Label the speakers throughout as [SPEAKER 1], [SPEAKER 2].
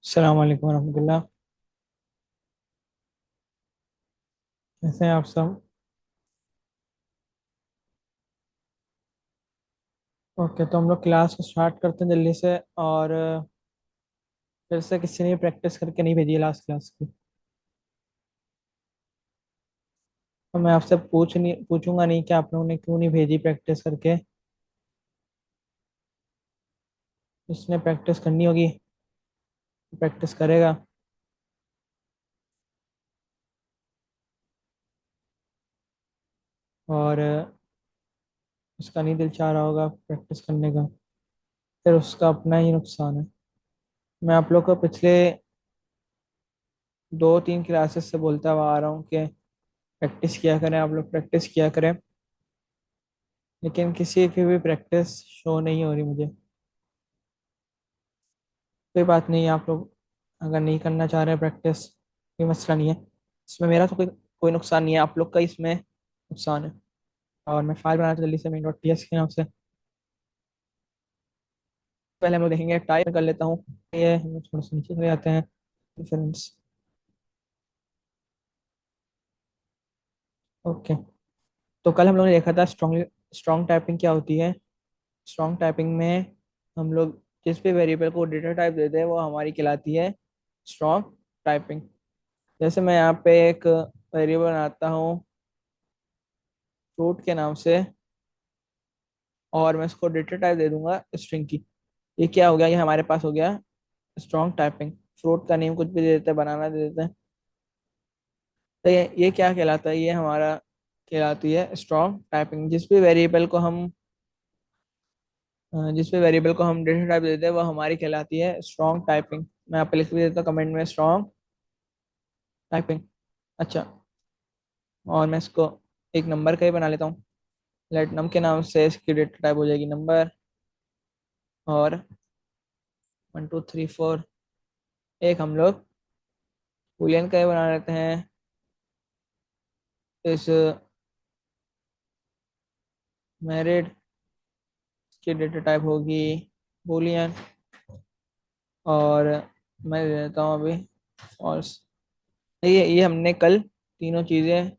[SPEAKER 1] अस्सलाम वालेकुम रहमतुल्लाह। कैसे हैं आप सब? ओके, तो हम लोग क्लास को स्टार्ट करते हैं जल्दी से। और फिर से किसी ने प्रैक्टिस करके नहीं भेजी है लास्ट क्लास की। तो मैं आपसे पूछूंगा नहीं कि आप लोगों ने क्यों नहीं भेजी प्रैक्टिस करके। जिसने प्रैक्टिस करनी होगी प्रैक्टिस करेगा। और उसका नहीं दिल चाह रहा होगा प्रैक्टिस करने का, फिर उसका अपना ही नुकसान है। मैं आप लोग को पिछले 2-3 क्लासेस से बोलता हुआ आ रहा हूँ कि प्रैक्टिस किया करें, आप लोग प्रैक्टिस किया करें। लेकिन किसी की भी प्रैक्टिस शो नहीं हो रही मुझे। कोई बात नहीं, आप लोग अगर नहीं करना चाह रहे हैं प्रैक्टिस, कोई मसला नहीं है। इसमें मेरा तो कोई कोई नुकसान नहीं है, आप लोग का इसमें नुकसान है। और मैं फाइल बनाता जल्दी से मेन डॉट टीएस के नाम से। पहले हम लोग देखेंगे, टाइप कर लेता हूँ। ये हम लोग थोड़ा सा नीचे चले जाते हैं। रेफरेंस। ओके। तो कल हम लोगों ने देखा था स्ट्रॉन्ग टाइपिंग क्या होती है। स्ट्रॉन्ग टाइपिंग में हम लोग जिस भी वेरिएबल को डेटा टाइप देते हैं वो हमारी कहलाती है स्ट्रॉन्ग टाइपिंग। जैसे मैं यहाँ पे एक वेरिएबल बनाता हूँ फ्रूट के नाम से, और मैं इसको डेटा टाइप दे दूंगा स्ट्रिंग की। ये क्या हो गया, ये हमारे पास हो गया स्ट्रॉन्ग टाइपिंग। फ्रूट का नेम कुछ भी दे देते हैं, बनाना दे देते हैं। तो ये क्या कहलाता है, ये हमारा कहलाती है स्ट्रॉन्ग टाइपिंग। जिस भी वेरिएबल को हम डेटा टाइप देते हैं वो हमारी कहलाती है स्ट्रॉन्ग टाइपिंग। मैं यहाँ पे लिख भी देता हूँ कमेंट में, स्ट्रॉन्ग टाइपिंग। अच्छा। और मैं इसको एक नंबर का ही बना लेता हूँ। लेट नम के नाम से इसकी डेटा टाइप हो जाएगी नंबर। और 1 2 3 4 एक हम लोग बूलियन का ही बना लेते हैं। इस मैरिड की डेटा टाइप होगी बूलियन। और मैं दे देता हूँ अभी फॉल्स। ये हमने कल तीनों चीज़ें,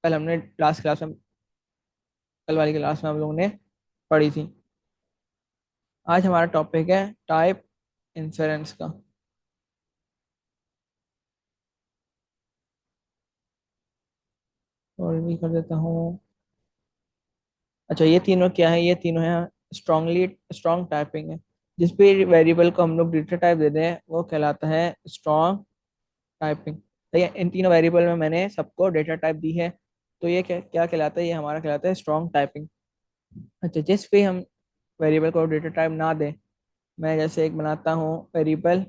[SPEAKER 1] कल हमने लास्ट क्लास में, कल वाली क्लास में हम लोगों ने पढ़ी थी। आज हमारा टॉपिक है टाइप इन्फेरेंस का। और भी कर देता हूँ। अच्छा, ये तीनों क्या है, ये तीनों है स्ट्रांगली स्ट्रॉन्ग टाइपिंग है। जिस भी वेरिएबल को हम लोग डेटा टाइप देते हैं वो कहलाता है स्ट्रॉन्ग टाइपिंग। तो ये इन तीनों वेरिएबल में मैंने सबको डेटा टाइप दी है। तो ये क्या क्या कहलाता है, ये हमारा कहलाता है स्ट्रॉन्ग टाइपिंग। अच्छा, जिस भी हम वेरिएबल को डेटा टाइप ना दें, मैं जैसे एक बनाता हूँ वेरिएबल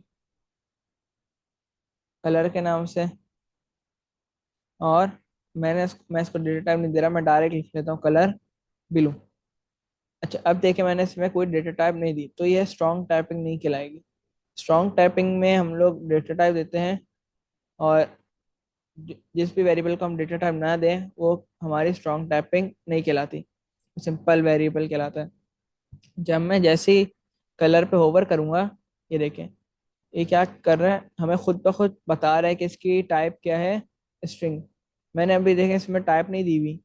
[SPEAKER 1] कलर के नाम से। और मैं इसको डेटा टाइप नहीं दे रहा, मैं डायरेक्ट लिख लेता हूँ कलर ब्लू। अच्छा, अब देखिए मैंने इसमें कोई डेटा टाइप नहीं दी तो ये स्ट्रॉन्ग टाइपिंग नहीं कहलाएगी। स्ट्रॉन्ग टाइपिंग में हम लोग डेटा टाइप देते हैं, और जिस भी वेरिएबल को हम डेटा टाइप ना दें वो हमारी स्ट्रॉन्ग टाइपिंग नहीं कहलाती, सिंपल वेरिएबल कहलाता है। जब मैं जैसे ही कलर पे होवर करूंगा, ये देखें, ये क्या कर रहा है, हमें खुद ब खुद बता रहा है कि इसकी टाइप क्या है, स्ट्रिंग। मैंने अभी देखें इसमें टाइप नहीं दी हुई।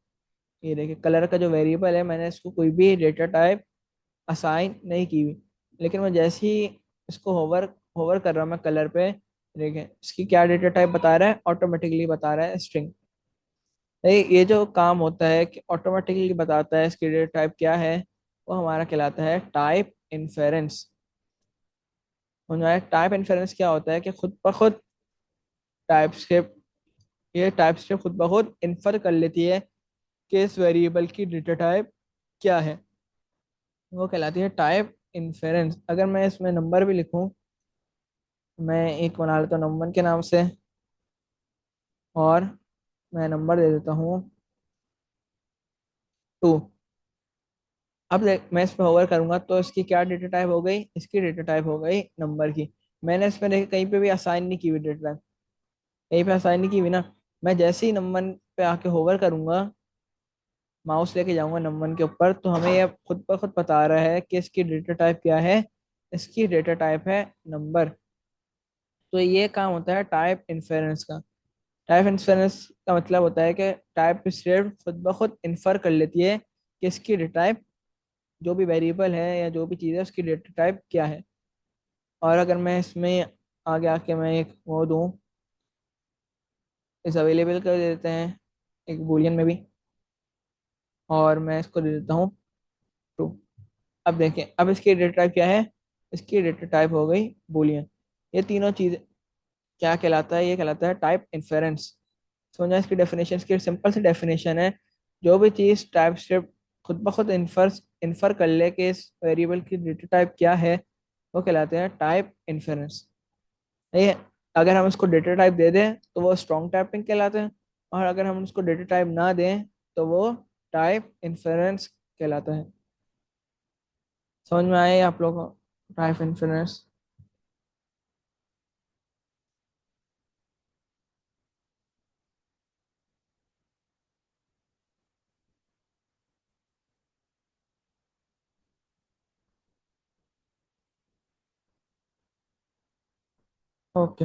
[SPEAKER 1] ये देखिए कलर का जो वेरिएबल है मैंने इसको कोई भी डेटा टाइप असाइन नहीं की हुई। लेकिन मैं जैसे ही इसको होवर होवर कर रहा हूँ मैं कलर पे, देखें इसकी क्या डेटा टाइप बता रहा है, ऑटोमेटिकली बता रहा है स्ट्रिंग। ये जो काम होता है कि ऑटोमेटिकली बताता है इसकी डेटा टाइप क्या है, वो हमारा कहलाता है टाइप इन्फेरेंस। हमारा टाइप इन्फेरेंस क्या होता है कि खुद ब खुद टाइप स्क्रिप्ट ये टाइप स्क्रिप्ट खुद ब खुद इन्फर कर लेती है कि इस वेरिएबल की डेटा टाइप क्या है। वो कहलाती है टाइप इन्फेरेंस। अगर मैं इसमें नंबर भी लिखूं, मैं एक बना लेता हूँ नंबर के नाम से। और मैं नंबर दे देता हूँ 2। अब मैं इस पर होवर करूंगा तो इसकी क्या डेटा टाइप हो गई, इसकी डेटा टाइप हो गई नंबर की। मैंने इसमें देखिए कहीं पे भी असाइन नहीं की हुई डेटा टाइप, कहीं पे असाइन नहीं की हुई ना। मैं जैसे ही नंबर पे आके होवर करूंगा, माउस लेके जाऊंगा नंबर के ऊपर, तो हमें यह खुद ब खुद बता रहा है कि इसकी डेटा टाइप क्या है, इसकी डेटा टाइप है नंबर। तो ये काम होता है टाइप इन्फेरेंस का। टाइप इन्फेरेंस का मतलब होता है कि टाइप सिर्फ खुद ब खुद इन्फर कर लेती है कि इसकी डेटा टाइप, जो भी वेरिएबल है या जो भी चीज़ है उसकी डेटा टाइप क्या है। और अगर मैं इसमें आगे आके मैं एक वो दूँ, इस अवेलेबल कर देते हैं एक बूलियन में भी, और मैं इसको दे देता हूँ ट्रू। अब देखें, अब इसकी डेटा टाइप क्या है, इसकी डेटा टाइप हो गई बूलियन। ये तीनों चीज़ क्या कहलाता है, ये कहलाता है टाइप इन्फेरेंस। समझा इसकी डेफिनेशन, इसकी सिंपल सी डेफिनेशन है, जो भी चीज़ टाइप स्क्रिप्ट खुद ब खुद इन्फर कर ले कि इस वेरिएबल की डेटा टाइप क्या है, वो कहलाते हैं टाइप इन्फेरेंस। ये अगर हम इसको डेटा टाइप दे दें तो वो स्ट्रॉन्ग टाइपिंग कहलाते हैं, और अगर हम उसको डेटा टाइप ना दें तो वो टाइप इन्फेरेंस कहलाता है। समझ में आए आप लोगों को टाइप इन्फेरेंस? ओके,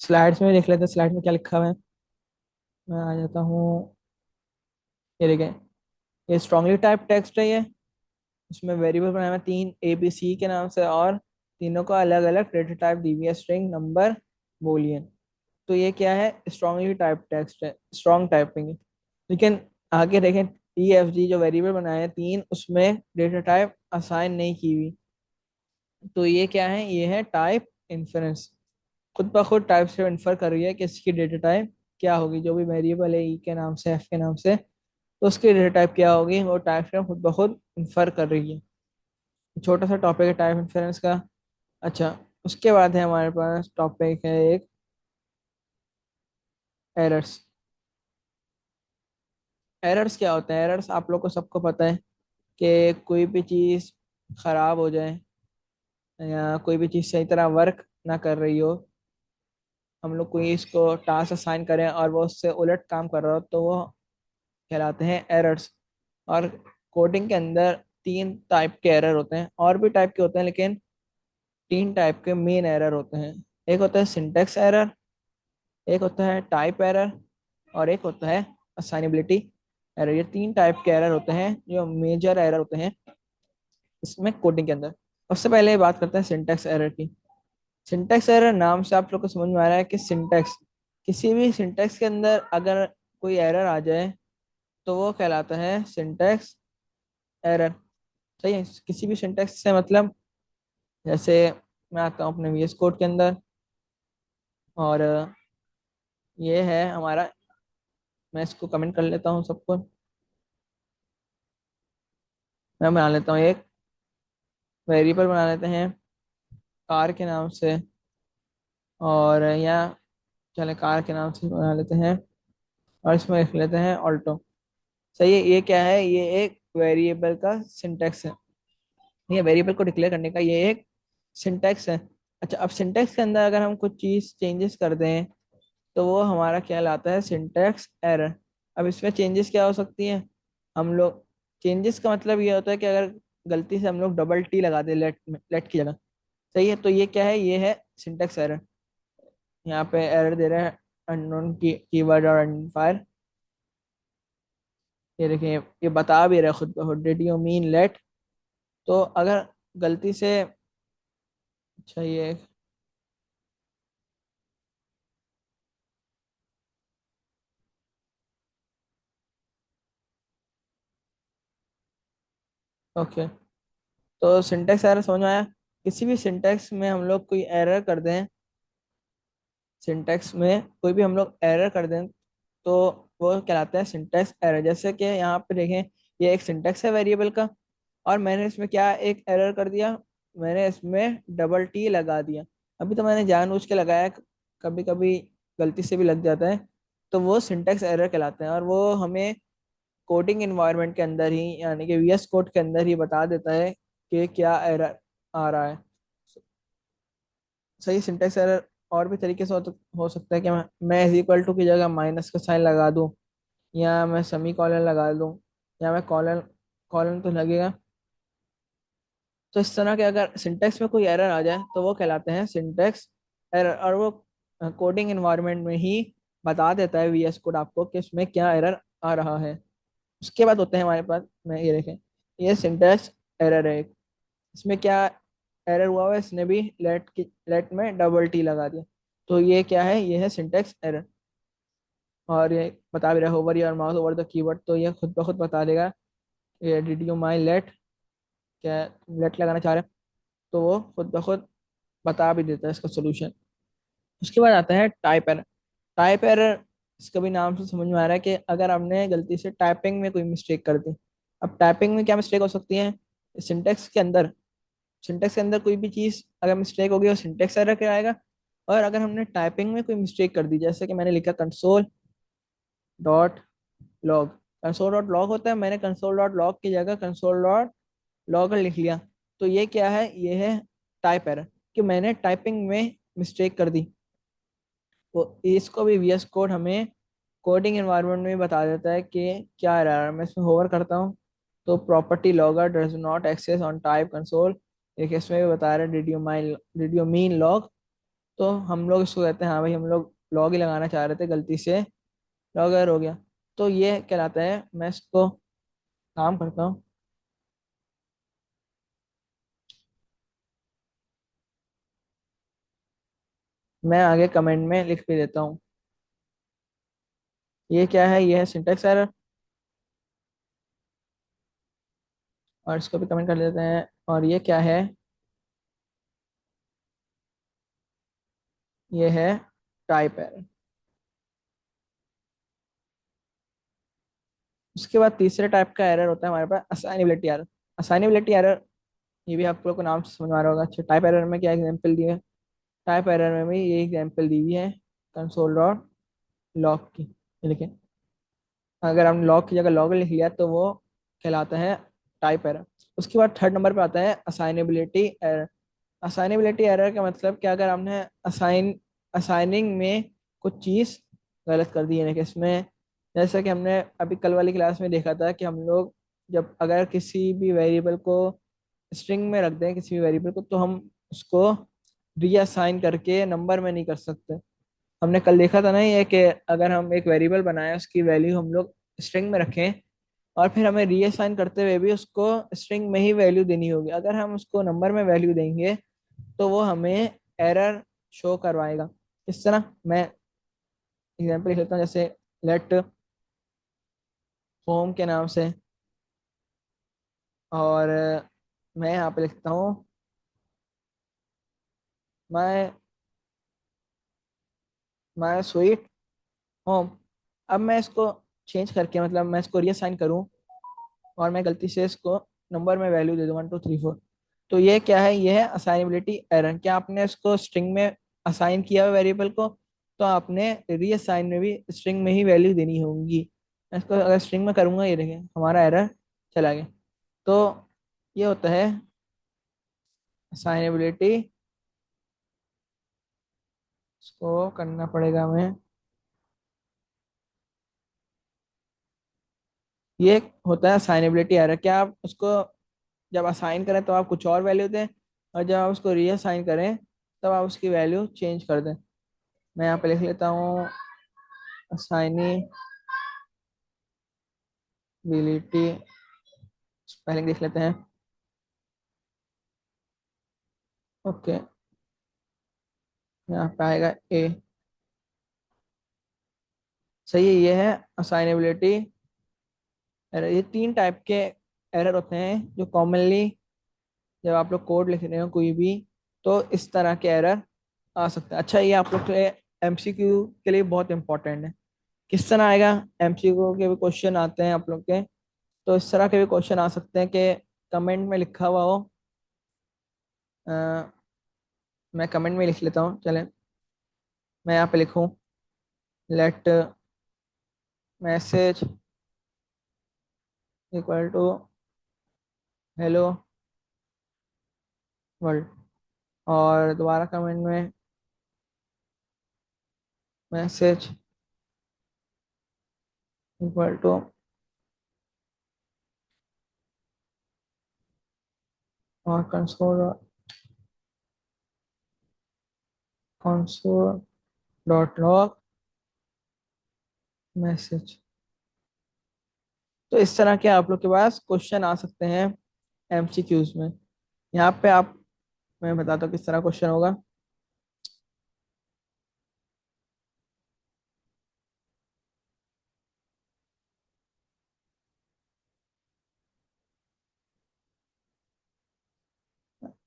[SPEAKER 1] स्लाइड्स में देख लेते हैं स्लाइड में क्या लिखा हुआ है। मैं आ जाता हूँ, ये देखें, ये स्ट्रांगली टाइप टेक्स्ट है ये। इसमें वेरिएबल बनाया हुआ है तीन ए बी सी के नाम से, और तीनों का अलग अलग डेटा टाइप दी हुई है, स्ट्रिंग, नंबर, बूलियन। तो ये क्या है, स्ट्रांगली टाइप टेक्स्ट है, स्ट्रॉन्ग टाइपिंग है। लेकिन आगे देखें, ई एफ जी जो वेरिएबल बनाए हैं तीन, उसमें डेटा टाइप असाइन नहीं की हुई। तो ये क्या है, ये है टाइप इन्फरेंस। खुद ब खुद टाइप से इन्फर कर रही है कि इसकी डेटा टाइप क्या होगी, जो भी वेरिएबल है ई के नाम से, एफ के नाम से, तो उसकी डेटा टाइप क्या होगी, वो टाइप से खुद ब खुद इन्फर कर रही है। छोटा सा टॉपिक है टाइप इन्फरेंस का। अच्छा, उसके बाद है हमारे पास टॉपिक है एक एरर्स। एरर्स क्या होते हैं, एरर्स आप लोग को सबको पता है कि कोई भी चीज़ खराब हो जाए या कोई भी चीज़ सही तरह वर्क ना कर रही हो, हम लोग कोई इसको टास्क असाइन करें और वो उससे उलट काम कर रहा हो, तो वो कहलाते हैं एरर्स। और कोडिंग के अंदर तीन टाइप के एरर होते हैं, और भी टाइप के होते हैं, लेकिन तीन टाइप के मेन एरर होते हैं। एक होता है सिंटेक्स एरर, एक होता है टाइप एरर, और एक होता है असाइनेबिलिटी एरर। ये तीन टाइप के एरर होते हैं जो मेजर एरर होते हैं इसमें कोडिंग के अंदर। सबसे पहले बात करते हैं सिंटेक्स एरर की। सिंटेक्स एरर नाम से आप लोग को समझ में आ रहा है कि सिंटेक्स, किसी भी सिंटेक्स के अंदर अगर कोई एरर आ जाए तो वो कहलाता है सिंटेक्स एरर। सही है, किसी भी सिंटेक्स से मतलब, जैसे मैं आता हूँ अपने वीएस कोड के अंदर, और ये है हमारा, मैं इसको कमेंट कर लेता हूँ सबको। मैं बना लेता हूँ एक वेरिएबल बना लेते हैं कार के नाम से, और यहाँ चले कार के नाम से बना लेते हैं, और इसमें लिख लेते हैं ऑल्टो। सही है, ये क्या है, ये एक वेरिएबल का सिंटेक्स है। ये वेरिएबल को डिक्लेयर करने का ये एक सिंटेक्स है। अच्छा, अब सिंटेक्स के अंदर अगर हम कुछ चीज़ चेंजेस कर दें तो वो हमारा क्या लाता है, सिंटेक्स एरर। अब इसमें चेंजेस क्या हो सकती हैं, हम लोग, चेंजेस का मतलब ये होता है कि अगर गलती से हम लोग डबल टी लगा दें लेट में, लेट की जगह। सही है, तो ये क्या है, ये है सिंटेक्स एरर। यहाँ पे एरर दे रहे हैं अननोन कीवर्ड और आइडेंटिफायर। ये देखिए, ये बता भी रहा है खुद ब खुद, डिड यू मीन लेट। तो अगर गलती से, अच्छा ये, ओके, तो सिंटेक्स एरर समझ में आया। किसी भी सिंटेक्स में हम लोग कोई एरर कर दें, सिंटेक्स में कोई भी हम लोग एरर कर दें तो वो कहलाता है सिंटेक्स एरर। जैसे कि यहाँ पे देखें, ये एक सिंटेक्स है वेरिएबल का, और मैंने इसमें क्या एक एरर कर दिया, मैंने इसमें डबल टी लगा दिया। अभी तो मैंने जानबूझ के लगाया, कभी कभी गलती से भी लग जाता है, तो वो सिंटेक्स एरर कहलाते हैं, और वो हमें कोडिंग इन्वायरमेंट के अंदर ही, यानी कि वीएस कोड के अंदर ही बता देता है कि क्या एरर आ रहा है। सही, सिंटेक्स एरर और भी तरीके से हो सकता है कि मैं इज इक्वल टू की जगह माइनस का साइन लगा दूं, या मैं सेमी कॉलन लगा दूं, या मैं कॉलन, कॉलन तो लगेगा, तो इस तरह के अगर सिंटेक्स में कोई एरर आ जाए तो वो कहलाते हैं सिंटेक्स एरर, और वो कोडिंग इन्वायरमेंट में ही बता देता है वीएस कोड आपको कि उसमें क्या एरर आ रहा है। उसके बाद होते हैं हमारे पास, मैं ये देखें, ये सिंटेक्स एरर है। इसमें क्या एरर हुआ है, इसने भी लेट में डबल टी लगा दिया। तो ये क्या है, ये है सिंटेक्स एरर। और ये बता भी रहा है hover your mouse over the keyboard, तो ये खुद ब खुद बता देगा ये डिड यू माई लेट, क्या लेट लगाना चाह रहे हैं, तो वो खुद ब खुद बता भी देता है इसका सोल्यूशन। उसके बाद आता है टाइप एरर। टाइप एरर, इसका भी नाम से समझ में आ रहा है कि अगर हमने गलती से टाइपिंग में कोई मिस्टेक कर दी। अब टाइपिंग में क्या मिस्टेक हो सकती है, सिंटेक्स के अंदर, सिंटेक्स के अंदर कोई भी चीज अगर मिस्टेक होगी वो सिंटेक्स एरर कहलाएगा। और अगर हमने टाइपिंग में कोई मिस्टेक कर दी, जैसे कि मैंने लिखा console dot log, console dot log होता है, मैंने कंसोल डॉट लॉग की जगह कंसोल डॉट लॉगर लिख लिया, तो ये क्या है, ये है टाइप एरर, कि मैंने टाइपिंग में मिस्टेक कर दी। तो इसको भी वीएस कोड हमें कोडिंग एनवायरनमेंट में बता देता है कि क्या एरर है। मैं इसमें होवर करता हूँ तो property logger does not access on type console, एक इसमें भी बता रहा है डिड यू मीन लॉग। तो हम लोग इसको कहते हैं हाँ भाई, हम लोग लॉग ही लगाना चाह रहे थे, गलती से लॉगर हो गया। तो ये कहलाता है, मैं इसको काम करता हूँ, मैं आगे कमेंट में लिख भी देता हूँ। ये क्या है, ये है सिंटेक्स एरर, और इसको भी कमेंट कर देते हैं। और ये क्या है, ये है टाइप एरर। उसके बाद तीसरे टाइप का एरर होता है हमारे पास असाइनेबिलिटी एरर। असाइनेबिलिटी एरर, ये भी आप लोग को नाम से समझ में आ रहा होगा। अच्छा, टाइप एरर में क्या एग्जांपल दिए हैं, टाइप एरर में भी ये एग्जांपल दी हुई है, कंसोल डॉट लॉग की, ये लिखें। अगर हमने लॉग की जगह लॉग लिख लिया तो वो कहलाता है टाइप एरर। उसके बाद थर्ड नंबर पे आता है असाइनेबिलिटी एरर। असाइनेबिलिटी एरर का मतलब क्या, अगर हमने असाइनिंग में कुछ चीज़ गलत कर दी है, कि इसमें जैसा कि हमने अभी कल वाली क्लास में देखा था कि हम लोग जब अगर किसी भी वेरिएबल को स्ट्रिंग में रख दें, किसी भी वेरिएबल को, तो हम उसको रीअसाइन करके नंबर में नहीं कर सकते। हमने कल देखा था ना ये, कि अगर हम एक वेरिएबल बनाए, उसकी वैल्यू हम लोग स्ट्रिंग में रखें, और फिर हमें रीअसाइन करते हुए भी उसको स्ट्रिंग में ही वैल्यू देनी होगी। अगर हम उसको नंबर में वैल्यू देंगे तो वो हमें एरर शो करवाएगा। इस तरह मैं एग्जांपल लिख लेता हूँ, जैसे लेट होम के नाम से, और मैं यहाँ पे लिखता हूँ माय माय स्वीट होम। अब मैं इसको चेंज करके, मतलब मैं इसको रीअसाइन करूँ, और मैं गलती से इसको नंबर में वैल्यू दे दूँ 1 2 3 4, तो ये क्या है, ये है असाइनेबिलिटी एरर। क्या आपने इसको स्ट्रिंग में असाइन किया हुआ वेरिएबल को, तो आपने रीअसाइन में भी स्ट्रिंग में ही वैल्यू देनी होगी। मैं इसको अगर स्ट्रिंग में करूँगा, ये देखें हमारा एरर चला गया। तो ये होता है असाइनेबिलिटी, इसको करना पड़ेगा हमें। ये होता है असाइनेबिलिटी एरर। क्या आप उसको जब असाइन करें तो आप कुछ और वैल्यू दें, और जब आप उसको रीअसाइन करें तब आप उसकी वैल्यू चेंज कर दें। मैं यहाँ पे लिख लेता हूँ असाइनेबिलिटी, स्पेलिंग लिख लेते हैं। ओके, यहाँ पे आएगा ए। सही है, ये है असाइनेबिलिटी एरर। ये तीन टाइप के एरर होते हैं जो कॉमनली जब आप लोग कोड लिख रहे हो कोई भी, तो इस तरह के एरर आ सकते हैं। अच्छा, ये आप लोग के एमसीक्यू के लिए बहुत इंपॉर्टेंट है। किस तरह आएगा, एमसीक्यू के भी क्वेश्चन आते हैं आप लोग के, तो इस तरह के भी क्वेश्चन आ सकते हैं कि कमेंट में लिखा हुआ हो। अ, मैं कमेंट में लिख लेता हूँ, चलें। मैं यहाँ पे लिखूँ let message equal to hello world, और दोबारा कमेंट में मैसेज इक्वल टू और कंसोल डॉट लॉग मैसेज। तो इस तरह के आप लोग के पास क्वेश्चन आ सकते हैं एमसीक्यूज में। यहाँ पे आप, मैं बताता हूँ किस तरह क्वेश्चन होगा।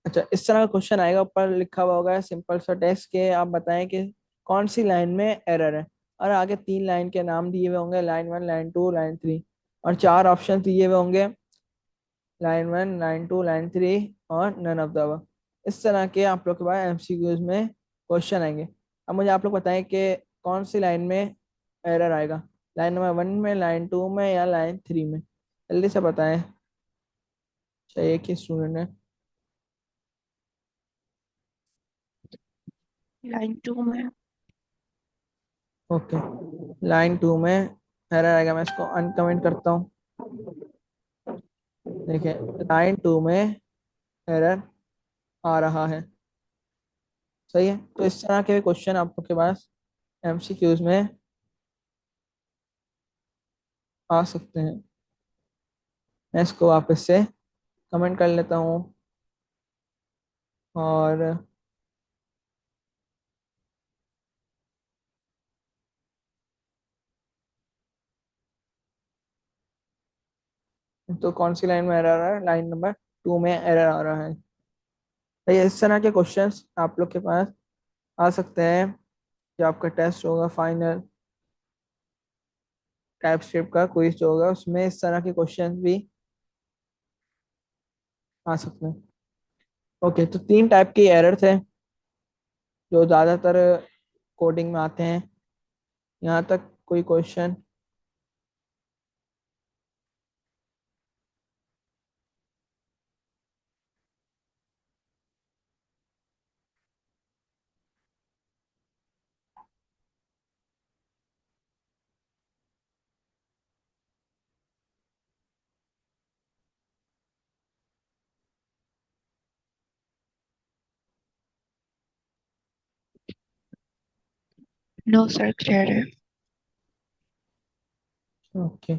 [SPEAKER 1] अच्छा, इस तरह का क्वेश्चन आएगा, ऊपर लिखा हुआ होगा सिंपल सा टेक्स्ट के आप बताएं कि कौन सी लाइन में एरर है। और आगे 3 लाइन के नाम दिए हुए होंगे, लाइन 1, लाइन 2, लाइन 3। और 4 ऑप्शन दिए हुए होंगे, लाइन 1, लाइन 2, लाइन 3 और नन ऑफ द अबव। इस तरह के आप लोग के पास एमसीक्यूज में क्वेश्चन आएंगे। अब मुझे आप लोग बताएं कि कौन सी लाइन में एरर आएगा, लाइन नंबर 1 में, लाइन 2 में या लाइन 3 में। जल्दी से बताएं। अच्छा, एक ही स्टूडेंट है।
[SPEAKER 2] लाइन 2 में।
[SPEAKER 1] ओके, लाइन 2 में एरर आएगा। मैं इसको अनकमेंट करता हूँ। देखिए, लाइन 2 में एरर आ रहा है। सही है। तो इस तरह के क्वेश्चन आप लोग के पास एमसीक्यूज में आ सकते हैं। मैं इसको वापस से कमेंट कर लेता हूँ। और तो कौन सी लाइन में एरर आ रहा है, लाइन नंबर 2 में एरर आ रहा है। तो ये इस तरह के क्वेश्चंस आप लोग के पास आ सकते हैं। जो आपका टेस्ट होगा फाइनल टाइपस्क्रिप्ट का क्विज जो होगा, उसमें इस तरह के क्वेश्चंस भी आ सकते हैं। ओके, तो 3 टाइप के एरर थे जो ज़्यादातर कोडिंग में आते हैं। यहाँ तक कोई क्वेश्चन?
[SPEAKER 2] नो सर, क्लियर है।
[SPEAKER 1] ओके,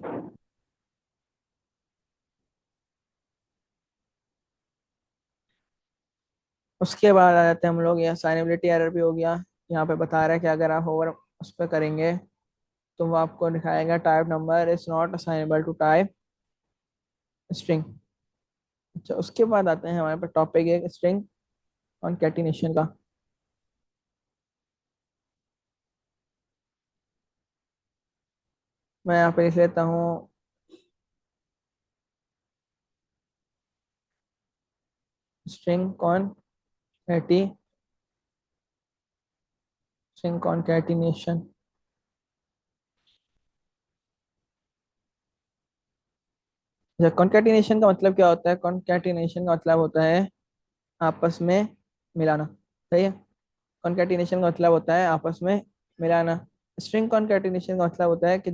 [SPEAKER 1] उसके बाद आ जाते हैं हम लोग, ये असाइनेबिलिटी एरर भी हो गया। यहाँ पे बता रहा है कि अगर आप ओवर उस पर करेंगे तो वो आपको दिखाएगा type number is not assignable to type string. अच्छा, उसके बाद आते हैं हमारे पास टॉपिक है स्ट्रिंग कॉनकैटिनेशन का। मैं यहाँ पे लिख लेता हूँ स्ट्रिंग कॉनकैटिनेशन। कॉनकैटिनेशन का मतलब क्या होता है? कॉनकैटिनेशन का मतलब होता है आपस में मिलाना। सही है। कॉनकैटिनेशन का मतलब होता है आपस में मिलाना। स्ट्रिंग कॉनकैटिनेशन का मतलब होता है कि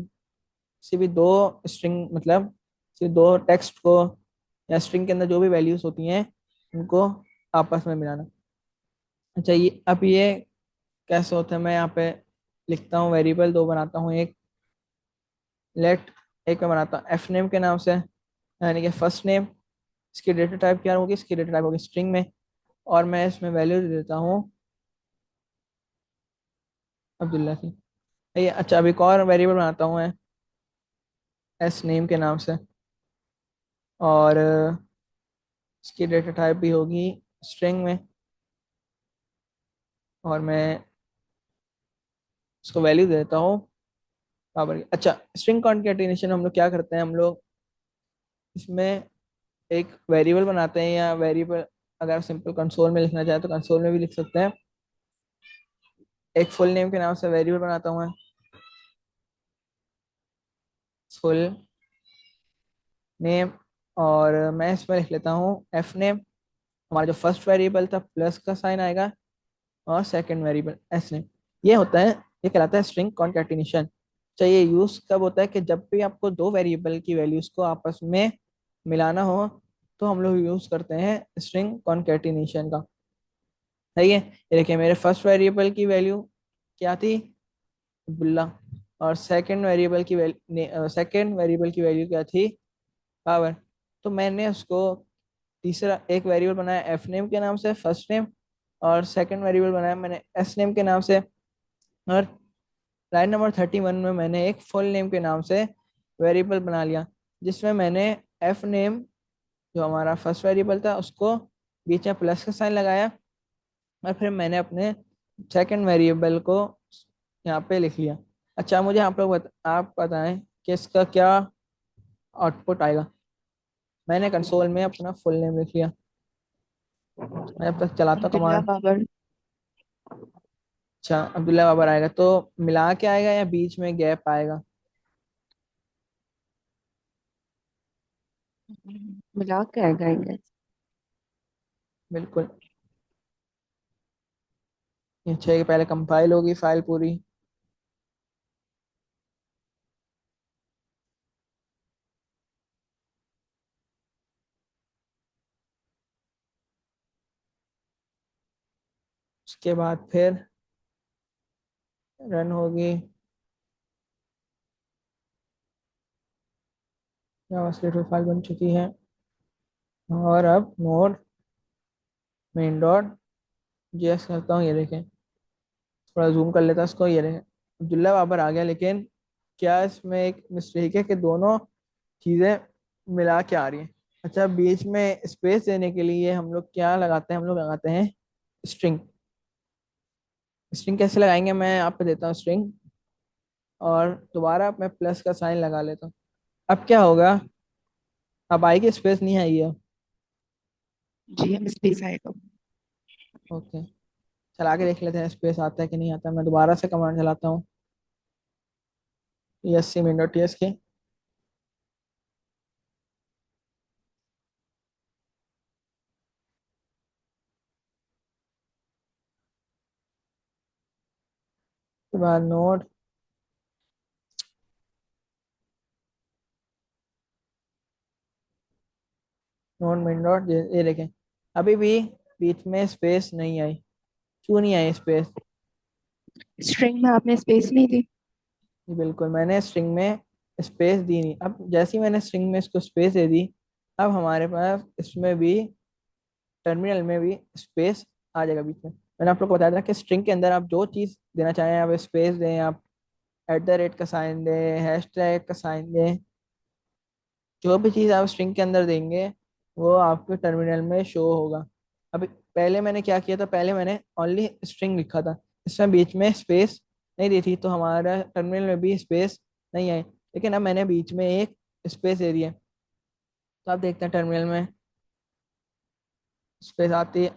[SPEAKER 1] किसी भी दो स्ट्रिंग, मतलब किसी दो टेक्स्ट को या स्ट्रिंग के अंदर जो भी वैल्यूज होती हैं उनको आपस में मिलाना। अच्छा, ये अब ये कैसे होता है? मैं यहाँ पे लिखता हूँ वेरिएबल दो बनाता हूँ। एक लेट, एक मैं बनाता हूँ एफ नेम के नाम से, यानी कि फर्स्ट नेम। इसकी डेटा टाइप क्या होगी? इसकी डेटा टाइप होगी स्ट्रिंग में। और मैं इसमें वैल्यू दे देता हूँ अब्दुल्ला की। ये अच्छा, अब एक और वेरिएबल बनाता हूँ मैं एस नेम के नाम से। और इसकी डेटा टाइप भी होगी स्ट्रिंग में। और मैं इसको वैल्यू दे देता हूँ बराबर की। अच्छा, स्ट्रिंग कॉन्केटिनेशन हम लोग क्या करते हैं? हम लोग इसमें एक वेरिएबल बनाते हैं, या वेरिएबल अगर सिंपल कंसोल में लिखना चाहे तो कंसोल में भी लिख सकते हैं। एक फुल नेम के नाम से वेरिएबल बनाता हूँ मैं, फुल नेम। और मैं इसमें लिख लेता हूँ एफ नेम। हमारा जो फर्स्ट वेरिएबल था प्लस का साइन आएगा, और सेकंड वेरिएबल एस नेम। ये होता है, ये कहलाता है स्ट्रिंग कॉन्कैटिनेशन। चाहिए यूज कब होता है? कि जब भी आपको दो वेरिएबल की वैल्यूज को आपस में मिलाना हो, तो हम लोग यूज करते हैं स्ट्रिंग कॉन्केटिनेशन का। सही है, ये देखिए मेरे फर्स्ट वेरिएबल की वैल्यू क्या थी, अब्दुल्ला। और सेकंड वेरिएबल की वैल्यू क्या थी, पावर। तो मैंने उसको तीसरा एक वेरिएबल बनाया एफ नेम के नाम से, फर्स्ट नेम। और सेकंड वेरिएबल बनाया मैंने एस नेम के नाम से। और लाइन नंबर 31 में मैंने एक फुल नेम के नाम से वेरिएबल बना लिया, जिसमें मैंने एफ नेम जो हमारा फर्स्ट वेरिएबल था उसको बीच में प्लस का साइन लगाया। और फिर मैंने अपने सेकंड वेरिएबल को यहाँ पे लिख लिया। अच्छा मुझे आप बताएं कि इसका क्या आउटपुट आएगा। मैंने कंसोल में अपना फुल नेम लिख लिया। मैं अब तक चलाता हूँ
[SPEAKER 2] अब्दुल्ला
[SPEAKER 1] कमांड।
[SPEAKER 2] बाबर।
[SPEAKER 1] अच्छा अब्दुल्ला बाबर आएगा, तो मिला के आएगा या बीच में गैप आएगा।
[SPEAKER 2] मिला के आएगा आई गेस।
[SPEAKER 1] बिल्कुल। ये अच्छा है कि पहले कंपाइल होगी फाइल पूरी। उसके बाद फिर रन होगी। जावास्क्रिप्ट फाइल बन चुकी है। और अब नोड मेन डॉट जेएस करता हूँ, ये देखें। थोड़ा जूम कर लेता इसको, ये देखें अब्दुल्ला बाबर आ गया। लेकिन क्या इसमें एक मिस्टेक है कि दोनों चीज़ें मिला के आ रही हैं। अच्छा बीच में स्पेस देने के लिए हम लोग क्या लगाते हैं, हम लोग लगाते हैं स्ट्रिंग। स्ट्रिंग कैसे लगाएंगे, मैं आपको देता हूँ स्ट्रिंग। और दोबारा मैं प्लस का साइन लगा लेता हूँ। अब क्या होगा, अब आएगी स्पेस, नहीं आई है।
[SPEAKER 2] जी हम स्पेस आएगा।
[SPEAKER 1] ओके, चला के देख लेते हैं स्पेस आता है कि नहीं आता। मैं दोबारा से कमांड चलाता हूँ, S C min dot T S की। उसके बाद नोड नोड min डॉट ये देखें, अभी भी बीच में स्पेस नहीं आई। क्यों नहीं आई स्पेस।
[SPEAKER 2] स्ट्रिंग में आपने स्पेस नहीं दी।
[SPEAKER 1] जी बिल्कुल, मैंने स्ट्रिंग में स्पेस दी नहीं। अब जैसे ही मैंने स्ट्रिंग में इसको स्पेस दे दी, अब हमारे पास इसमें भी टर्मिनल में भी स्पेस आ जाएगा बीच में। मैंने आप लोग को बताया था कि स्ट्रिंग के अंदर आप जो चीज़ देना चाहें, आप स्पेस दें, आप एट द रेट का साइन दें, हैश टैग का साइन दें, जो भी चीज़ आप स्ट्रिंग के अंदर देंगे वो आपके टर्मिनल में शो होगा। अभी पहले मैंने क्या किया था, पहले मैंने ओनली स्ट्रिंग लिखा था, इसमें बीच में स्पेस नहीं दी थी, तो हमारा टर्मिनल में भी स्पेस नहीं आई। लेकिन अब मैंने बीच में एक स्पेस दे दिया, तो आप देखते हैं टर्मिनल में स्पेस आती है।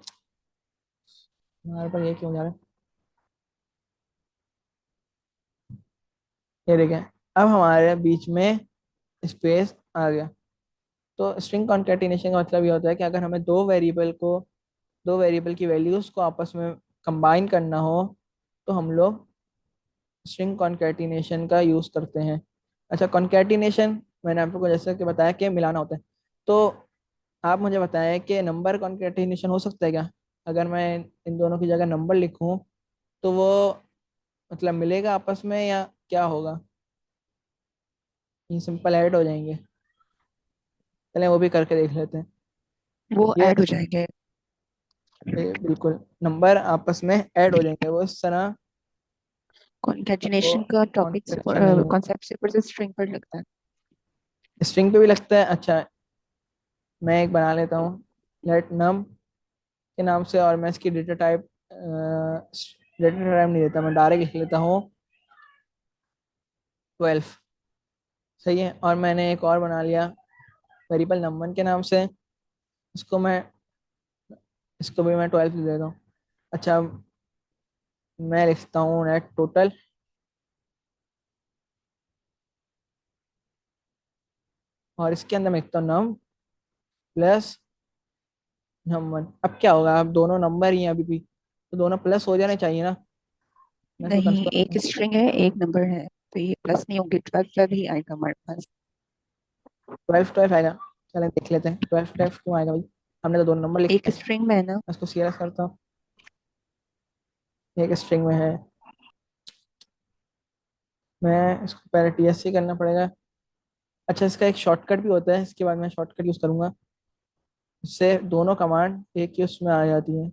[SPEAKER 1] हमारे पर ये क्यों जा रहा है, ये देखें अब हमारे बीच में स्पेस आ गया। तो स्ट्रिंग कॉन्केटिनेशन का मतलब ये होता है कि अगर हमें दो वेरिएबल की वैल्यूज को आपस में कंबाइन करना हो, तो हम लोग स्ट्रिंग कॉन्केटिनेशन का यूज करते हैं। अच्छा कॉन्केटिनेशन मैंने आप लोग को जैसे कि बताया कि मिलाना होता है। तो आप मुझे बताएं कि नंबर कॉन्केटिनेशन हो सकता है क्या। अगर मैं इन दोनों की जगह नंबर लिखूं तो वो मतलब मिलेगा आपस में या क्या होगा, ये सिंपल ऐड हो जाएंगे। चलें वो भी करके देख लेते हैं।
[SPEAKER 2] वो
[SPEAKER 1] ये
[SPEAKER 2] ऐड हो जाएंगे।
[SPEAKER 1] बिल्कुल नंबर आपस में ऐड हो जाएंगे, वो इस तरह वो
[SPEAKER 2] कॉन्केटिनेशन का टॉपिक
[SPEAKER 1] कॉन्ट्रैक्शन नहीं होगा।
[SPEAKER 2] कॉन्सेप्ट से ऊपर से स्ट्रिंग पर लगता है।
[SPEAKER 1] स्ट्रिंग पे भी लगता है। अच्छा मैं एक बना लेता हूँ लेट नम के नाम से, और मैं इसकी डेटा टाइप नहीं देता, मैं डायरेक्ट लिख लेता हूँ 12। सही है, और मैंने एक और बना लिया वेरिएबल नंबर के नाम से, इसको मैं इसको भी मैं 12 दे देता हूँ। अच्छा मैं लिखता हूँ नेट टोटल, और इसके अंदर मैं लिखता हूँ नम प्लस नंबर। अब क्या होगा, अब दोनों नंबर ही हैं अभी भी, तो दोनों प्लस हो जाने चाहिए ना। मैं इसको
[SPEAKER 2] नहीं,
[SPEAKER 1] कंसोल
[SPEAKER 2] एक स्ट्रिंग है एक नंबर है, तो ये प्लस नहीं होगी, 12 12 ही आएगा हमारे पास।
[SPEAKER 1] 12 12 आएगा। चलें देख लेते हैं 12 क्यों आएगा भाई। हमने तो दो नंबर लिखे
[SPEAKER 2] एक
[SPEAKER 1] हैं।
[SPEAKER 2] स्ट्रिंग में है ना।
[SPEAKER 1] मैं इसको सीरियस करता हूँ। एक स्ट्रिंग में है। मैं इसको पहले टीएससी करना पड़ेगा। अच्छा, इसका एक शॉर्टकट भी होता है, इसके बाद मैं शॉर्टकट यूज करूंगा। इससे दोनों कमांड एक ही उसमें आ जाती है,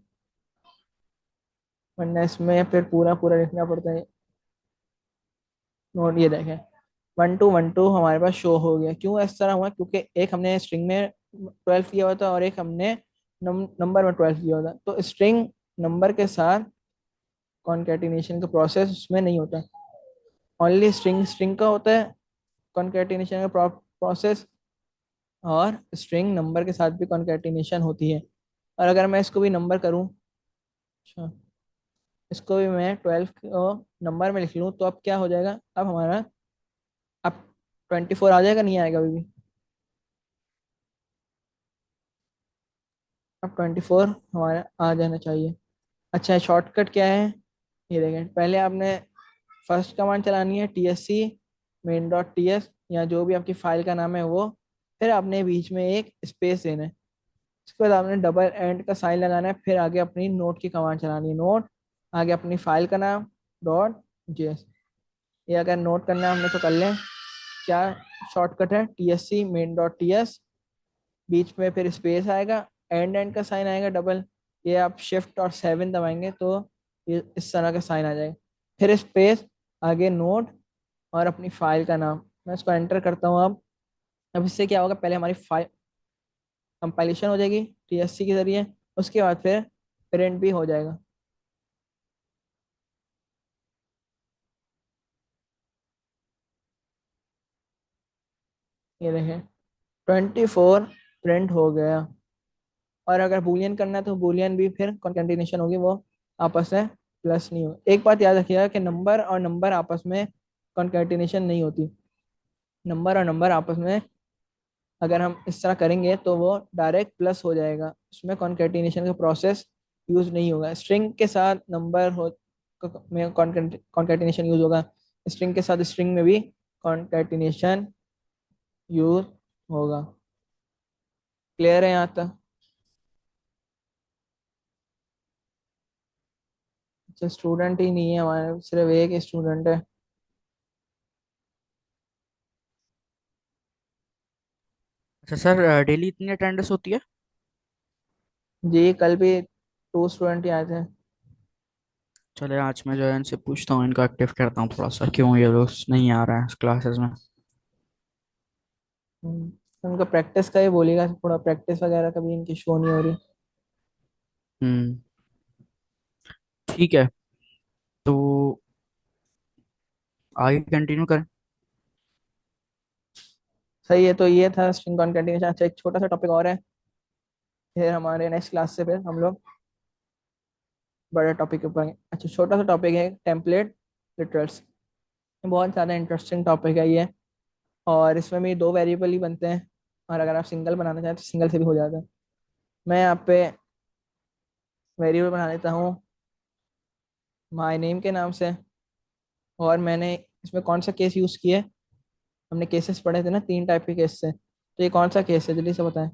[SPEAKER 1] वरना इसमें फिर पूरा पूरा लिखना पड़ता है। नोट ये देखें, 1212 हमारे पास शो हो गया। क्यों इस तरह हुआ? क्योंकि एक हमने स्ट्रिंग में 12 किया हुआ था और एक हमने नंबर में 12 किया हुआ था। तो स्ट्रिंग नंबर के साथ कॉन्केटिनेशन का प्रोसेस उसमें नहीं होता। ओनली स्ट्रिंग स्ट्रिंग का होता है कॉन्केटिनेशन का प्रोसेस, और स्ट्रिंग नंबर के साथ भी कॉन्केटिनेशन होती है। और अगर मैं इसको भी नंबर करूं, अच्छा, इसको भी मैं 12 को नंबर में लिख लूं, तो अब क्या हो जाएगा? अब हमारा, अब 24 आ जाएगा, नहीं आएगा अभी भी? अब 24 हमारा आ जाना चाहिए। अच्छा, शॉर्टकट क्या है? ये देखें, पहले आपने फर्स्ट कमांड चलानी है TSC main.ts, या जो भी आपकी फाइल का नाम है वो। फिर आपने बीच में एक स्पेस देना है। उसके बाद आपने डबल एंड का साइन लगाना है। फिर आगे अपनी नोट की कमांड चलानी है। नोट, आगे अपनी फाइल का नाम, .js। ये अगर नोट करना है हमने तो कर लें। क्या शॉर्टकट है? TSC main.ts, बीच में फिर स्पेस आएगा, एंड एंड का साइन आएगा डबल। ये आप शिफ्ट और 7 दबाएंगे तो ये इस तरह का साइन आ जाएगा। फिर स्पेस, आगे नोट, और अपनी फाइल का नाम। मैं इसको एंटर करता हूँ अब इससे क्या होगा? पहले हमारी फाइल कंपाइलेशन हो जाएगी TSC के जरिए, उसके बाद फिर प्रिंट भी हो जाएगा। ये देखें, 24 प्रिंट हो गया। और अगर बूलियन करना है तो बूलियन भी फिर कॉन्केटिनेशन होगी, वो आपस में प्लस नहीं हो। एक बात याद रखिएगा कि नंबर और नंबर आपस में कॉन्केटिनेशन नहीं होती। नंबर और नंबर आपस में अगर हम इस तरह करेंगे तो वो डायरेक्ट प्लस हो जाएगा, उसमें कॉन्केटिनेशन का प्रोसेस यूज नहीं होगा। स्ट्रिंग के साथ नंबर हो में कॉन्केटिनेशन यूज होगा, स्ट्रिंग के साथ स्ट्रिंग में भी कॉन्केटिनेशन यूज होगा। क्लियर है यहाँ तक? अच्छा, स्टूडेंट ही नहीं है हमारे, सिर्फ एक स्टूडेंट है।
[SPEAKER 3] अच्छा सर, डेली इतनी अटेंडेंस होती है?
[SPEAKER 1] जी, कल भी 2 स्टूडेंट ही आए थे।
[SPEAKER 3] चले आज मैं जो है इनसे पूछता हूँ, इनका एक्टिव करता हूँ थोड़ा सा, क्यों ये लोग नहीं आ रहे हैं क्लासेस में।
[SPEAKER 1] उनका प्रैक्टिस का ही बोलिएगा, थोड़ा प्रैक्टिस वगैरह कभी इनकी शो नहीं हो रही।
[SPEAKER 3] हम्म। ठीक है, तो आगे कंटिन्यू करें।
[SPEAKER 1] सही है, तो ये था स्ट्रिंग कॉन्केटिनेशन। अच्छा, एक छोटा सा टॉपिक और है, फिर हमारे नेक्स्ट क्लास से फिर हम लोग बड़े टॉपिक के ऊपर आएंगे। अच्छा, छोटा सा टॉपिक है टेम्पलेट लिटरल्स। बहुत ज़्यादा इंटरेस्टिंग टॉपिक है ये, और इसमें भी दो वेरिएबल ही बनते हैं, और अगर आप सिंगल बनाना चाहें तो सिंगल से भी हो जाता है। मैं यहाँ पे वेरिएबल बना लेता हूँ माय नेम के नाम से। और मैंने इसमें कौन सा केस यूज़ किया है? हमने केसेस पढ़े थे ना, 3 टाइप के केस से, तो ये कौन सा केस है, जल्दी से बताएं।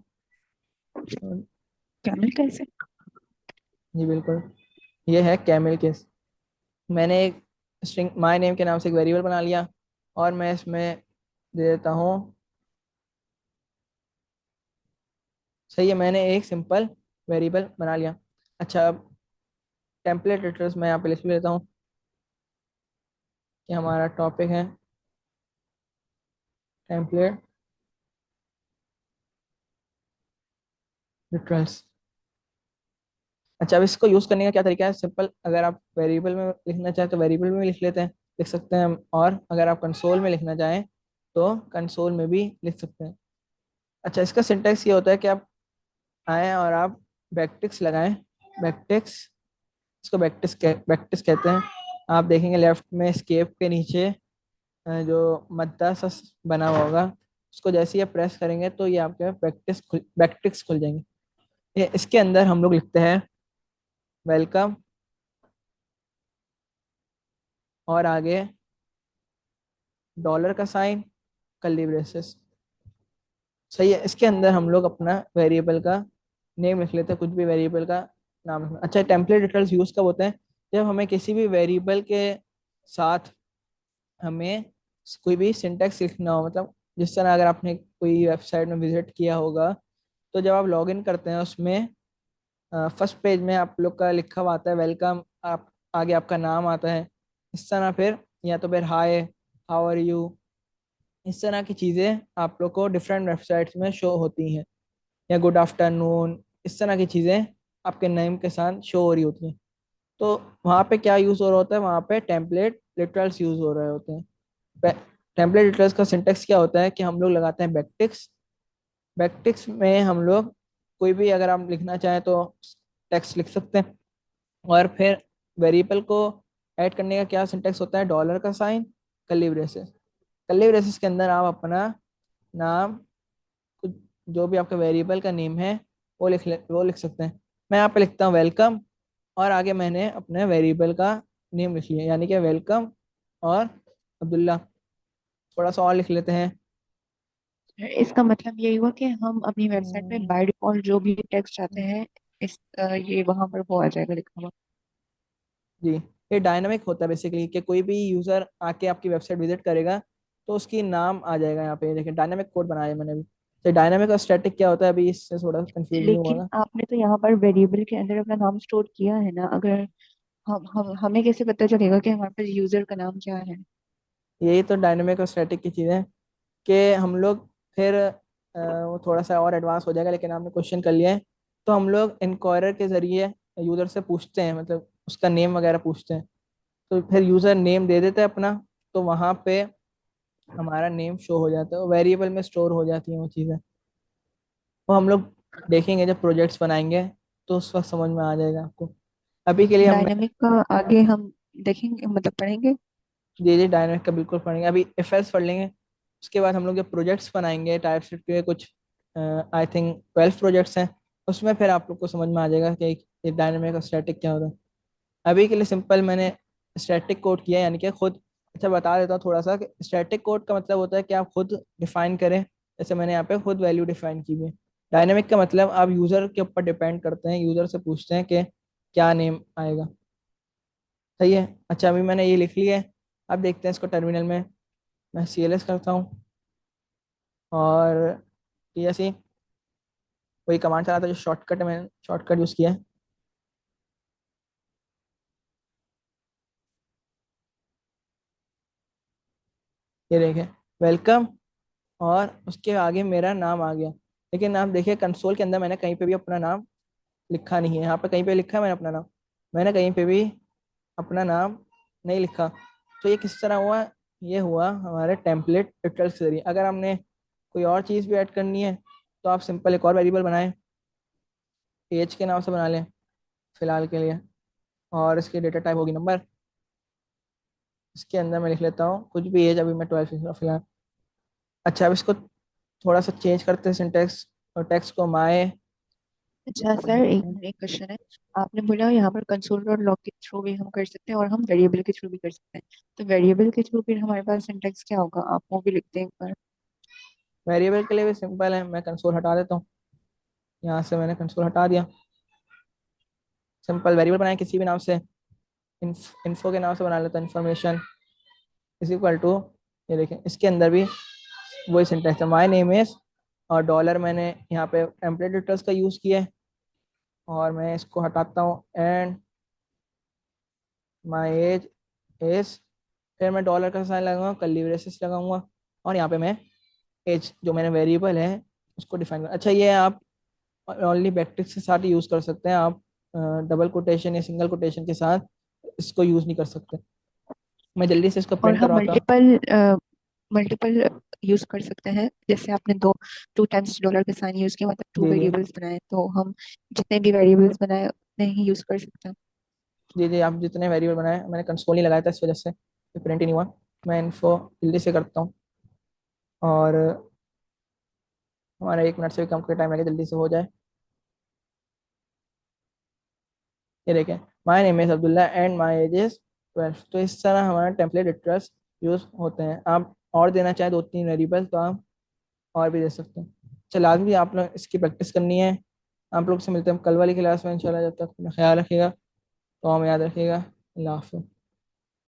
[SPEAKER 2] कैमल कैसे।
[SPEAKER 1] जी बिल्कुल, ये है कैमल केस। मैंने एक स्ट्रिंग माय नेम के नाम से एक वेरिएबल बना लिया, और मैं इसमें दे देता हूँ, सही है, मैंने एक सिंपल वेरिएबल बना लिया। अच्छा, अब टेम्पलेट एड्रेस मैं यहाँ पे लिख लेता हूँ कि हमारा टॉपिक है टेम्पलेट लिटरल्स। अच्छा, अब इसको यूज़ करने का क्या तरीका है? सिंपल, अगर आप वेरिएबल में लिखना चाहें तो वेरिएबल में लिख लेते हैं, लिख सकते हैं हम, और अगर आप कंसोल में लिखना चाहें तो कंसोल में भी लिख सकते हैं। अच्छा, इसका सिंटैक्स ये होता है कि आप आएँ और आप बैकटिक्स लगाएं। बैकटिक्स, इसको बैकटिक्स कहते हैं। आप देखेंगे लेफ्ट में escape के नीचे जो मद्दा सा बना हुआ होगा, उसको जैसे ही आप प्रेस करेंगे तो ये आपके बैकटिक्स खुल जाएंगे। ये इसके अंदर हम लोग लिखते हैं वेलकम, और आगे डॉलर का साइन, कर्ली ब्रेसेस। सही है। इसके अंदर हम लोग अपना वेरिएबल का नेम लिख लेते हैं, कुछ भी वेरिएबल का नाम लिखना। अच्छा, टेम्पलेट डिटेल्स यूज कब होते हैं? जब हमें किसी भी वेरिएबल के साथ हमें कोई भी सिंटैक्स लिखना हो, मतलब जिस तरह अगर आपने कोई वेबसाइट में विजिट किया होगा, तो जब आप लॉगिन करते हैं उसमें फर्स्ट पेज में आप लोग का लिखा हुआ आता है वेलकम, आप आगे आपका नाम आता है इस तरह, फिर या तो फिर हाय, हाउ आर यू, इस तरह की चीज़ें आप लोग को डिफरेंट वेबसाइट्स में शो होती हैं, या गुड आफ्टरनून, इस तरह की चीज़ें आपके नेम के साथ शो हो रही होती हैं। तो वहाँ पे क्या यूज़ हो रहा होता है? वहाँ पे टेम्पलेट लिटरल्स यूज़ हो रहे होते हैं। टेम्पलेट लिटरल्स का सिंटेक्स क्या होता है कि हम लोग लगाते हैं बैकटिक्स। बैकटिक्स में हम लोग कोई भी अगर आप लिखना चाहें तो टेक्स्ट लिख सकते हैं, और फिर वेरिएबल को ऐड करने का क्या सिंटेक्स होता है? डॉलर का sign, curly braces. Curly braces के अंदर आप अपना नाम, कुछ जो भी आपका वेरिएबल का नेम है वो लिख सकते हैं। मैं यहाँ पे लिखता हूँ वेलकम, और आगे मैंने अपने वेरिएबल का नेम लिख लिया, यानी कि वेलकम और अब्दुल्ला। थोड़ा सा और लिख लेते हैं।
[SPEAKER 2] इसका मतलब यही हुआ कि हम अपनी वेबसाइट में
[SPEAKER 1] हम्म,
[SPEAKER 2] बाय डिफॉल्ट जो भी टेक्स्ट चाहते हैं, ये वहां पर वो आ जाएगा लिखा हुआ।
[SPEAKER 1] जी, ये डायनामिक होता है बेसिकली, कि कोई भी यूजर आके आपकी वेबसाइट विजिट करेगा तो उसकी नाम आ जाएगा यहाँ पे। देखिए डायनामिक कोड बनाया है मैंने अभी। तो डायनामिक और स्टैटिक क्या होता है, अभी इससे थोड़ा कंफ्यूजन
[SPEAKER 2] लेकिन
[SPEAKER 1] होगा।
[SPEAKER 2] आपने तो यहाँ पर वेरिएबल के अंदर अपना नाम स्टोर किया है ना, अगर हम हमें कैसे पता चलेगा कि हमारे पास यूजर का नाम क्या है?
[SPEAKER 1] यही तो डायनामिक और स्टैटिक की चीज़ें हैं, कि हम लोग फिर वो थोड़ा सा और एडवांस हो जाएगा, लेकिन आपने क्वेश्चन कर लिया है। तो हम लोग इंक्वायरर के जरिए यूजर से पूछते हैं, मतलब उसका नेम वगैरह पूछते हैं। तो फिर यूजर नेम दे देता है अपना, तो वहाँ पे हमारा नेम शो हो जाता है, वेरिएबल में स्टोर हो जाती हैं वो चीज़ें। वो हम लोग देखेंगे जब प्रोजेक्ट्स बनाएंगे, तो उस वक्त समझ में आ जाएगा आपको। अभी के लिए हम
[SPEAKER 2] डायनेमिक का आगे हम देखेंगे, मतलब पढ़ेंगे।
[SPEAKER 1] जी जी डायनामिक का बिल्कुल पढ़ेंगे, अभी इफ एल्स पढ़ लेंगे। उसके बाद हम लोग जब प्रोजेक्ट्स बनाएंगे टाइपस्क्रिप्ट के, कुछ आई थिंक 12 प्रोजेक्ट्स हैं, उसमें फिर आप लोग को समझ में आ जाएगा कि ये डायनामिक और स्टैटिक क्या होता है। अभी के लिए सिंपल मैंने स्टैटिक कोड किया है, यानी कि खुद। अच्छा, बता देता हूँ थोड़ा सा कि स्टैटिक कोड का मतलब होता है कि आप खुद डिफाइन करें। जैसे मैंने यहाँ पे खुद वैल्यू डिफाइन की हुई है। डायनेमिक का मतलब आप यूजर के ऊपर डिपेंड करते हैं, यूजर से पूछते हैं कि क्या नेम आएगा। सही है। अच्छा, अभी मैंने ये लिख लिया है। अब देखते हैं इसको टर्मिनल में। मैं CLS करता हूँ, और ये ऐसी कोई कमांड चलाता है जो शॉर्टकट है, मैंने शॉर्टकट यूज़ किया है। ये देखें, वेलकम, और उसके आगे मेरा नाम आ गया। लेकिन आप देखिए कंसोल के अंदर मैंने कहीं पे भी अपना नाम लिखा नहीं है। यहाँ पे कहीं पे लिखा है मैंने अपना नाम? मैंने कहीं पे भी अपना नाम नहीं लिखा। तो ये किस तरह हुआ? ये हुआ हमारे टेम्पलेट डिटेल्स के जरिए। अगर हमने कोई और चीज़ भी ऐड करनी है, तो आप सिंपल एक और वेरिएबल बनाएं, एज के नाम से बना लें फिलहाल के लिए, और इसकी डेटा टाइप होगी नंबर। इसके अंदर मैं लिख लेता हूँ कुछ भी एज, अभी मैं 12 फिलहाल। अच्छा, अब इसको थोड़ा सा चेंज करते हैं सिंटेक्स, और टेक्स्ट को माए।
[SPEAKER 2] अच्छा सर, एक क्वेश्चन है। आपने बोला यहाँ पर कंसोल और लॉग के थ्रू भी हम कर सकते हैं और हम वेरिएबल के थ्रू भी कर सकते हैं। तो वेरिएबल के थ्रू फिर हमारे पास सिंटेक्स क्या होगा? आप वो भी लिखते हैं एक बार।
[SPEAKER 1] वेरिएबल के लिए भी सिंपल है, मैं कंसोल हटा देता हूँ। यहाँ से मैंने कंसोल हटा दिया। सिंपल वेरिएबल बनाए किसी भी नाम से, इन्फो के नाम से बना लेता हूँ, इन्फॉर्मेशन इज इक्वल टू, ये देखें इसके अंदर भी वही सिंटेक्स है, माई नेम इज, और डॉलर मैंने यहाँ पे टेम्पलेट डिटेल्स का यूज़ किया है, और मैं इसको हटाता हूँ, एंड माई एज इज, फिर मैं डॉलर का साइन लगाऊंगा, कर्ली ब्रेसेस लगाऊंगा, और यहाँ पे मैं एज जो मैंने वेरिएबल है उसको डिफाइन कर। अच्छा, ये आप ओनली बैकटिक्स के साथ यूज़ कर सकते हैं, आप डबल कोटेशन या सिंगल कोटेशन के साथ इसको यूज़ नहीं कर सकते। मैं जल्दी से इसको
[SPEAKER 2] और
[SPEAKER 1] प्रिंट
[SPEAKER 2] हम
[SPEAKER 1] करवाता हूँ।
[SPEAKER 2] मल्टीपल मल्टीपल यूज कर सकते हैं। जैसे आपने दो टू टाइम्स डॉलर के साइन यूज किया, मतलब टू
[SPEAKER 1] जी जी
[SPEAKER 2] वेरिएबल्स बनाए, तो हम जितने भी वेरिएबल्स बनाए उतने ही यूज कर सकते हैं।
[SPEAKER 1] जी जी, आप जितने वेरिएबल बनाए, मैंने कंसोल नहीं लगाया था इस वजह से ये प्रिंट ही नहीं हुआ। मैं इन्फो जल्दी से करता हूँ, और हमारा 1 मिनट से भी कम का टाइम लगे, जल्दी से हो जाए। ये देखें, my name is Abdullah and my age is 12। तो इस तरह हमारा टेम्पलेट एड्रेस यूज होते हैं। आप और देना चाहें 2-3 वेरिएबल, तो आप और भी दे सकते हैं। चल आज भी आप लोग इसकी प्रैक्टिस करनी है। आप लोग से मिलते हैं हम कल वाली क्लास में इंशाल्लाह। जब तक अपना ख्याल रखिएगा, तो हमें याद रखिएगा। अल्लाह हाफ़िज़।